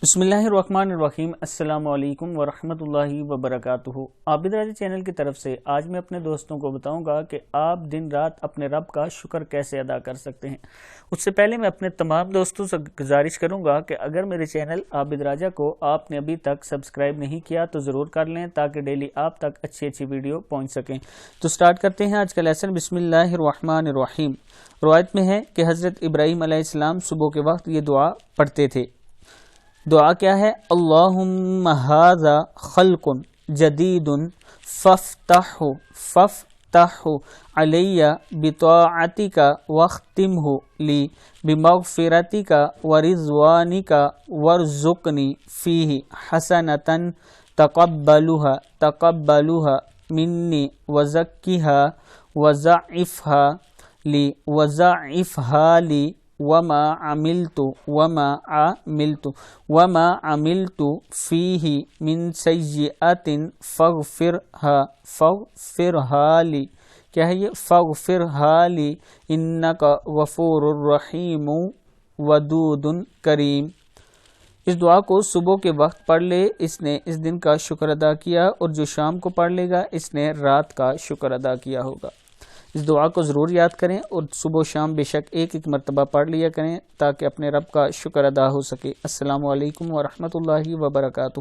بسم اللہ الرحمن الرحیم۔ السلام علیکم ورحمۃ اللہ وبرکاتہ۔ عابد راجہ چینل کی طرف سے آج میں اپنے دوستوں کو بتاؤں گا کہ آپ دن رات اپنے رب کا شکر کیسے ادا کر سکتے ہیں۔ اس سے پہلے میں اپنے تمام دوستوں سے گزارش کروں گا کہ اگر میرے چینل عابد راجہ کو آپ نے ابھی تک سبسکرائب نہیں کیا تو ضرور کر لیں تاکہ ڈیلی آپ تک اچھی ویڈیو پہنچ سکیں۔ تو سٹارٹ کرتے ہیں آج کا لیسن۔ بسم اللہ الرحمن الرحیم۔ روایت میں ہے کہ حضرت ابراہیم علیہ السلام صبح کے وقت یہ دعا پڑھتے تھے۔ دعا کیا ہے؟ اللہم ھذا خلق جدید فافتح علی بطاعتک واختمہ لی بمغفرتک ورضوانک وارزقنی فیہ حسنۃ تقبلھا منی وزکھا وضعفھا لی وما عملت فیہ من سیئۃ فاغفرھا لی۔ کیا ہے یہ؟ فاغفرھا لی انک غفور رحیم ودود کریم۔ اس دعا کو صبح کے وقت پڑھ لے، اس نے اس دن کا شکر ادا کیا، اور جو شام کو پڑھ لے گا اس نے رات کا شکر ادا کیا ہوگا۔ اس دعا کو ضرور یاد کریں اور صبح و شام بے شک ایک مرتبہ پڑھ لیا کریں تاکہ اپنے رب کا شکر ادا ہو سکے۔ السلام علیکم ورحمۃ اللہ وبرکاتہ۔